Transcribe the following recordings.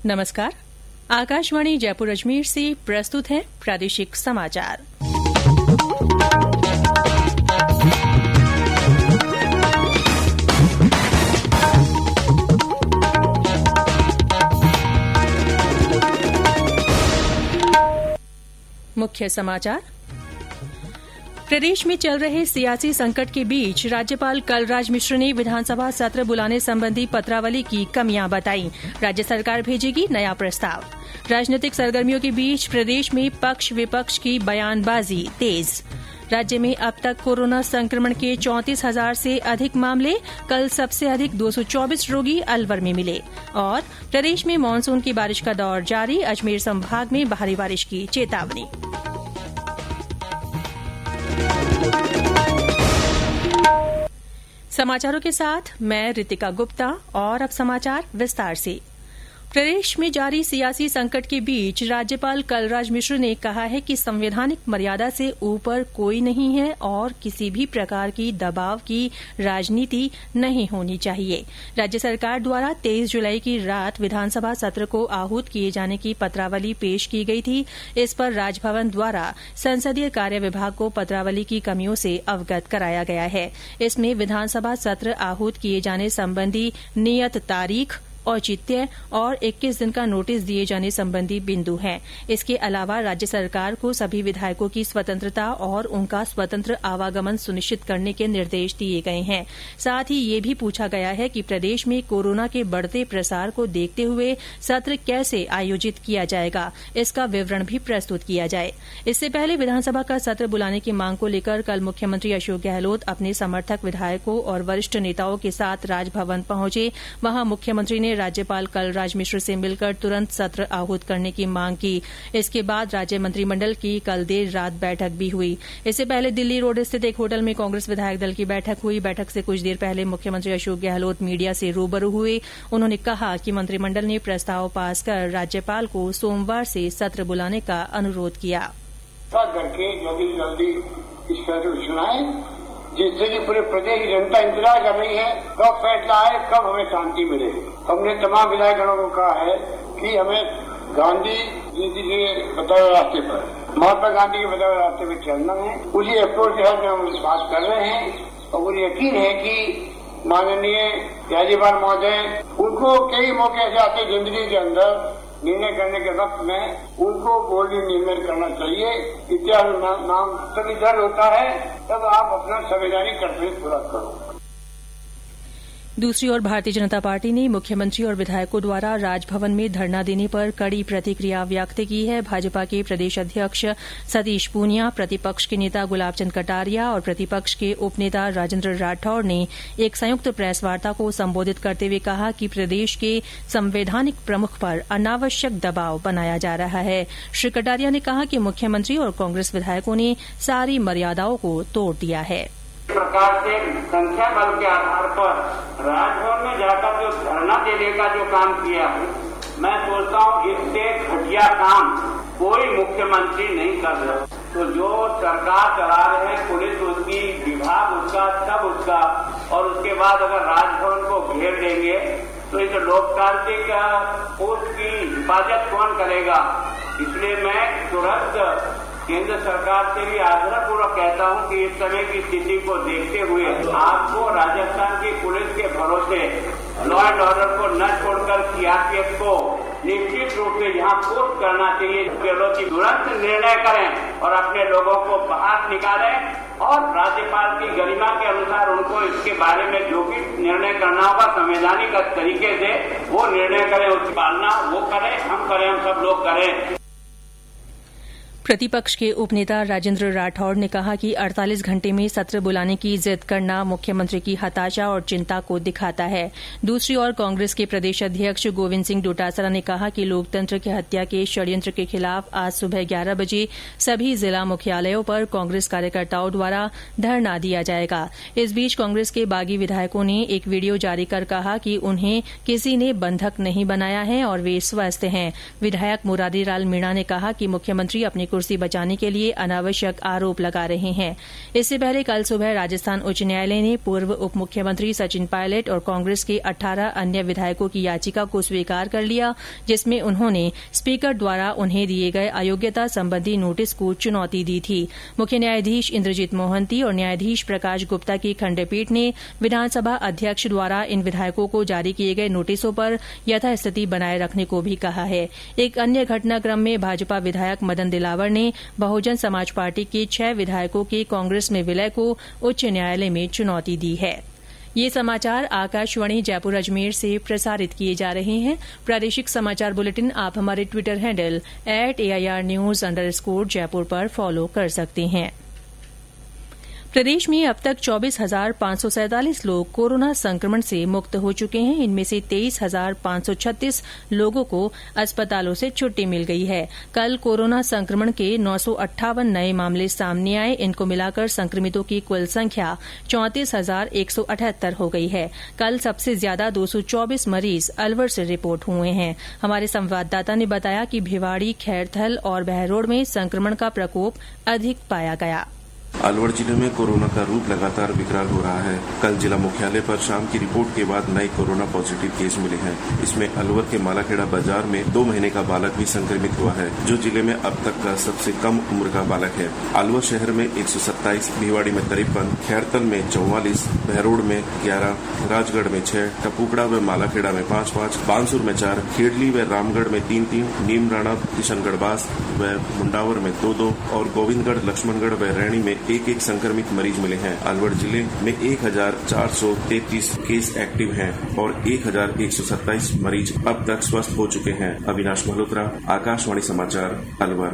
नमस्कार। आकाशवाणी जयपुर अजमेर से प्रस्तुत है प्रादेशिक समाचार। मुख्य समाचार। प्रदेश में चल रहे सियासी संकट के बीच राज्यपाल कलराज मिश्र ने विधानसभा सत्र बुलाने संबंधी पत्रावली की कमियां बताई। राज्य सरकार भेजेगी नया प्रस्ताव। राजनीतिक सरगर्मियों के बीच प्रदेश में पक्ष विपक्ष की बयानबाजी तेज। राज्य में अब तक कोरोना संक्रमण के 34,000 से अधिक मामले। कल सबसे अधिक 224 रोगी अलवर में मिले। और प्रदेश में मानसून की बारिश का दौर जारी। अजमेर संभाग में भारी बारिश की चेतावनी। समाचारों के साथ मैं रितिका गुप्ता। और अब समाचार विस्तार से। प्रदेश में जारी सियासी संकट के बीच राज्यपाल कलराज मिश्र ने कहा है कि संवैधानिक मर्यादा से ऊपर कोई नहीं है और किसी भी प्रकार की दबाव की राजनीति नहीं होनी चाहिए। राज्य सरकार द्वारा 23 जुलाई की रात विधानसभा सत्र को आहूत किए जाने की पत्रावली पेश की गई थी। इस पर राजभवन द्वारा संसदीय कार्य विभाग को पत्रावली की कमियों से अवगत कराया गया है। इसमें विधानसभा सत्र आहूत किए जाने संबंधी नियत तारीख, औचित्य और 21 दिन का नोटिस दिए जाने संबंधी बिंदु हैं। इसके अलावा राज्य सरकार को सभी विधायकों की स्वतंत्रता और उनका स्वतंत्र आवागमन सुनिश्चित करने के निर्देश दिए गए हैं। साथ ही ये भी पूछा गया है कि प्रदेश में कोरोना के बढ़ते प्रसार को देखते हुए सत्र कैसे आयोजित किया जाएगा, इसका विवरण भी प्रस्तुत किया जाए। इससे पहले विधानसभा का सत्र बुलाने की मांग को लेकर कल मुख्यमंत्री अशोक गहलोत अपने समर्थक विधायकों और वरिष्ठ नेताओं के साथ राजभवन पहुंचे। वहां मुख्यमंत्री ने राज्यपाल कलराज मिश्र से मिलकर तुरंत सत्र आहूत करने की मांग की। इसके बाद राज्य मंत्रिमंडल की कल देर रात बैठक भी हुई। इससे पहले दिल्ली रोड स्थित एक होटल में कांग्रेस विधायक दल की बैठक हुई। बैठक से कुछ देर पहले मुख्यमंत्री अशोक गहलोत मीडिया से रूबरू हुए। उन्होंने कहा कि मंत्रिमंडल ने प्रस्ताव पास कर राज्यपाल को सोमवार से सत्र बुलाने का अनुरोध किया। जिससे कि पूरे प्रदेश की जनता इंतजार कर रही है कब फैसला आए, कब हमें शांति मिले। हमने तमाम विधायकगणों को कहा है कि हमें गांधी जी के बताए रास्ते पर, महात्मा गांधी के बताए रास्ते पर चलना है। उसी अप्रोच के साथ हम बात कर रहे हैं और मुझे यकीन है कि माननीय राज्यपाल महोदय, उनको कई मौके ऐसे आते जिंदगी के अंदर निर्णय करने के वक्त में उनको बोल्ड निर्णय करना चाहिए। इतिहास नाम तभी दर्ज होता है तब आप अपना संवैधानिक कर्तव्य पूरा करो। दूसरी ओर भारतीय जनता पार्टी ने मुख्यमंत्री और विधायकों द्वारा राजभवन में धरना देने पर कड़ी प्रतिक्रिया व्यक्त की है। भाजपा के प्रदेश अध्यक्ष सतीश पूनिया, प्रतिपक्ष के नेता गुलाब चंद कटारिया और प्रतिपक्ष के उपनेता राजेंद्र राठौड़ ने एक संयुक्त प्रेस वार्ता को संबोधित करते हुए कहा कि प्रदेश के संवैधानिक प्रमुख पर अनावश्यक दबाव बनाया जा रहा है। श्री कटारिया ने कहा कि मुख्यमंत्री और कांग्रेस विधायकों ने सारी मर्यादाओं को तोड़ दिया है। प्रकार से संख्या बल के आधार पर राजभवन में जाकर जो धरना देने का जो काम किया है, मैं सोचता हूँ इससे घटिया काम कोई मुख्यमंत्री नहीं कर रहा। तो जो सरकार चला रहे हैं, पुलिस उसकी, विभाग उसका, सब उसका, और उसके बाद अगर राजभवन को घेर देंगे तो इस लोकतांत्रिक उसकी हिफाजत कौन करेगा। इसलिए मैं तुरंत केंद्र सरकार से भी आग्रहपूर्वक कहता हूं कि इस समय की स्थिति को देखते हुए आपको राजस्थान की पुलिस के भरोसे लॉ एंड ऑर्डर को न छोड़कर सीआरपीएफ को निश्चित रूप से यहाँ पोस्ट करना चाहिए। गहलोत जी तुरंत निर्णय करें और अपने लोगों को बाहर निकालें और राज्यपाल की गरिमा के अनुसार उनको इसके बारे में जो भी निर्णय करना होगा संवैधानिक तरीके से वो निर्णय करें, उसकी पालना वो करें, हम करें, हम सब लोग करें। प्रतिपक्ष के उपनेता राजेंद्र राठौड़ ने कहा कि 48 घंटे में सत्र बुलाने की जिद करना मुख्यमंत्री की हताशा और चिंता को दिखाता है। दूसरी ओर कांग्रेस के प्रदेश अध्यक्ष गोविंद सिंह डोटासरा ने कहा कि लोकतंत्र की हत्या के षड्यंत्र के खिलाफ आज सुबह 11 बजे सभी जिला मुख्यालयों पर कांग्रेस कार्यकर्ताओं द्वारा धरना दिया जाएगा। इस बीच कांग्रेस के बागी विधायकों ने एक वीडियो जारी कर कहा कि उन्हें किसी ने बंधक नहीं बनाया है और वे स्वस्थ हैं। विधायक मुरारीलाल मीणा ने कहा कि मुख्यमंत्री अपने कुर्सी बचाने के लिए अनावश्यक आरोप लगा रहे हैं। इससे पहले कल सुबह राजस्थान उच्च न्यायालय ने पूर्व उप मुख्यमंत्री सचिन पायलट और कांग्रेस के 18 अन्य विधायकों की याचिका को स्वीकार कर लिया, जिसमें उन्होंने स्पीकर द्वारा उन्हें दिए गए अयोग्यता संबंधी नोटिस को चुनौती दी थी। मुख्य न्यायाधीश इंद्रजीत मोहंती और न्यायाधीश प्रकाश गुप्ता की खंडपीठ ने विधानसभा अध्यक्ष द्वारा इन विधायकों को जारी किए गए नोटिसों पर यथास्थिति बनाए रखने को भी कहा है। एक अन्य घटनाक्रम में भाजपा विधायक मदन दिलावर ने बहुजन समाज पार्टी के 6 विधायकों के कांग्रेस में विलय को उच्च न्यायालय में चुनौती दी है। ये समाचार आकाशवाणी जयपुर अजमेर से प्रसारित किए जा रहे हैं। प्रादेशिक समाचार बुलेटिन आप हमारे ट्विटर हैंडल @AIRnews_जयपुर पर फॉलो कर सकते हैं। प्रदेश में अब तक 24,547 लोग कोरोना संक्रमण से मुक्त हो चुके हैं। इनमें से 23,536 लोगों को अस्पतालों से छुट्टी मिल गई है। कल कोरोना संक्रमण के 958 नए मामले सामने आए। इनको मिलाकर संक्रमितों की कुल संख्या 34,178 हो गई है। कल सबसे ज्यादा 224 मरीज अलवर से रिपोर्ट हुए हैं। हमारे संवाददाता ने बताया कि भिवाड़ी, खैरथल और बहरोड में संक्रमण का प्रकोप अधिक पाया गया। अलवर जिले में कोरोना का रूप लगातार विकराल हो रहा है। कल जिला मुख्यालय पर शाम की रिपोर्ट के बाद नए कोरोना पॉजिटिव केस मिले हैं। इसमें अलवर के मालाखेड़ा बाजार में 2 महीने का बालक भी संक्रमित हुआ है, जो जिले में अब तक का सबसे कम उम्र का बालक है। अलवर शहर में 127, भिवाड़ी में 53, खैरतल में 44, बहरोड में 11, राजगढ़ में 6, टपुकड़ा व मालाखेड़ा में 5-5, बानसूर में 4, खेडली व रामगढ़ में 3-3, नीमराणा, किशनगढ़ बास व मुंडावर में 2-2 और गोविंदगढ़, लक्ष्मणगढ़ व रैणी में एक संक्रमित मरीज मिले हैं। अलवर जिले में 1,433 केस एक्टिव हैं और 1,127 मरीज अब तक स्वस्थ हो चुके हैं। अविनाश मल्होत्रा, आकाशवाणी समाचार, अलवर।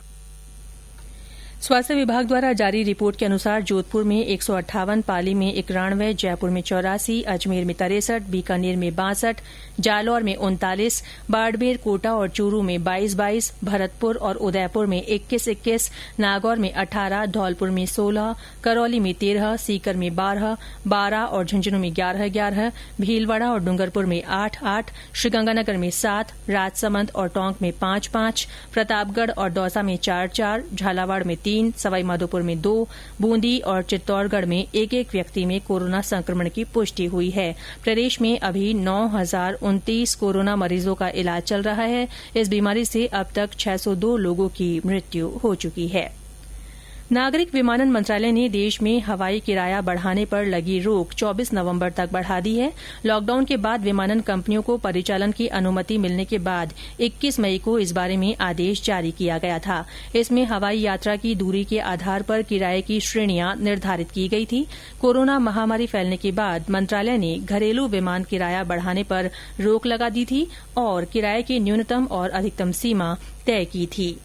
स्वास्थ्य विभाग द्वारा जारी रिपोर्ट के अनुसार जोधपुर में 158, पाली में 91, जयपुर में 84, अजमेर में 63, बीकानेर में 62, जालौर में 39, बाड़मेर, कोटा और चूरू में 22-22, भरतपुर और उदयपुर में 21-21, नागौर में 18, धौलपुर में 16, करौली में 13, सीकर में 12, बारां और झुंझुनू में 11-11, भीलवाड़ा और डूंगरपुर में 8-8, श्रीगंगानगर में 7, राजसमंद और टोंक में 5-5, प्रतापगढ़ और दौसा में 4-4, झालावाड़ में 3, सवाईमाधोपुर में 2, बूंदी और चित्तौड़गढ़ में 1-1 व्यक्ति में कोरोना संक्रमण की पुष्टि हुई है। प्रदेश में अभी 9,029 कोरोना मरीजों का इलाज चल रहा है। इस बीमारी से अब तक 602 लोगों की मृत्यु हो चुकी है। नागरिक विमानन मंत्रालय ने देश में हवाई किराया बढ़ाने पर लगी रोक 24 नवंबर तक बढ़ा दी है। लॉकडाउन के बाद विमानन कंपनियों को परिचालन की अनुमति मिलने के बाद 21 मई को इस बारे में आदेश जारी किया गया था। इसमें हवाई यात्रा की दूरी के आधार पर किराए की श्रेणियां निर्धारित की गई थी। कोरोना महामारी फैलने के बाद मंत्रालय ने घरेलू विमान किराया बढ़ाने पर रोक लगा दी थी और किराए की न्यूनतम और अधिकतम सीमा तय की थी।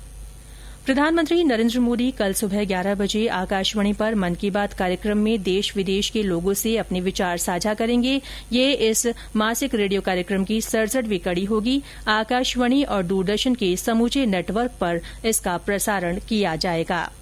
प्रधानमंत्री नरेन्द्र मोदी कल सुबह 11 बजे आकाशवाणी पर मन की बात कार्यक्रम में देश विदेश के लोगों से अपने विचार साझा करेंगे। ये इस मासिक रेडियो कार्यक्रम की 67वीं कड़ी होगी। आकाशवाणी और दूरदर्शन के समूचे नेटवर्क पर इसका प्रसारण किया जाएगा।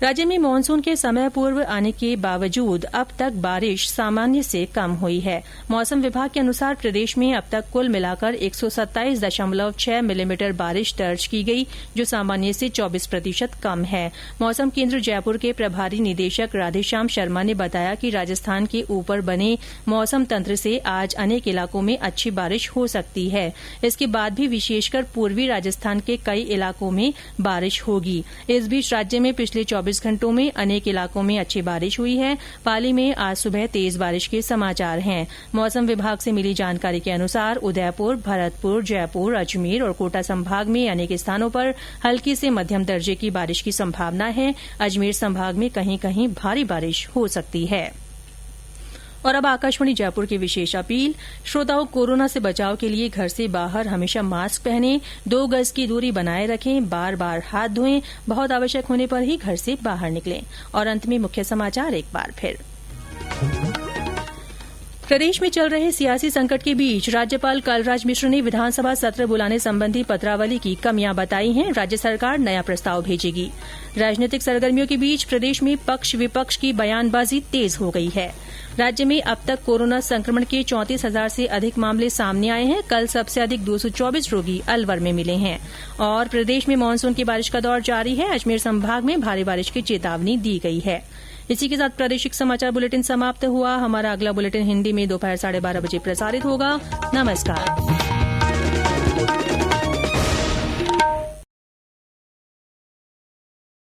राज्य में मानसून के समय पूर्व आने के बावजूद अब तक बारिश सामान्य से कम हुई है। मौसम विभाग के अनुसार प्रदेश में अब तक कुल मिलाकर 127.6 मिलीमीटर बारिश दर्ज की गई, जो सामान्य से 24% कम है। मौसम केंद्र जयपुर के प्रभारी निदेशक राधेश्याम शर्मा ने बताया कि राजस्थान के ऊपर बने मौसम तंत्र से आज अनेक इलाकों में अच्छी बारिश हो सकती है। इसके बाद भी विशेषकर पूर्वी राजस्थान के कई इलाकों में बारिश होगी। इस बीच राज्य में पिछले 24 घंटों में अनेक इलाकों में अच्छी बारिश हुई है। पाली में आज सुबह तेज बारिश के समाचार हैं। मौसम विभाग से मिली जानकारी के अनुसार उदयपुर, भरतपुर, जयपुर, अजमेर और कोटा संभाग में अनेक स्थानों पर हल्की से मध्यम दर्जे की बारिश की संभावना है। अजमेर संभाग में कहीं कहीं भारी बारिश हो सकती है। और अब आकाशवाणी जयपुर की विशेष अपील। श्रोताओं, कोरोना से बचाव के लिए घर से बाहर हमेशा मास्क पहनें, 2 गज की दूरी बनाए रखें, बार बार हाथ धोएं, बहुत आवश्यक होने पर ही घर से बाहर निकलें। और अंत में मुख्य समाचार एक बार फिर। प्रदेश में चल रहे सियासी संकट के बीच राज्यपाल कलराज मिश्र ने विधानसभा सत्र बुलाने संबंधी पत्रावली की कमियां बताई हैं। राज्य सरकार नया प्रस्ताव भेजेगी। राजनीतिक सरगर्मियों के बीच प्रदेश में पक्ष विपक्ष की बयानबाजी तेज हो गई है। राज्य में अब तक कोरोना संक्रमण के 34,000 से अधिक मामले सामने आए हैं। कल सबसे अधिक 224 रोगी अलवर में मिले हैं। और प्रदेश में मानसून की बारिश का दौर जारी है। अजमेर संभाग में भारी बारिश की चेतावनी दी गई है। इसी के साथ प्रादेशिक समाचार बुलेटिन समाप्त हुआ। हमारा अगला बुलेटिन हिन्दी में दोपहर 12:30 बजे प्रसारित होगा। नमस्कार।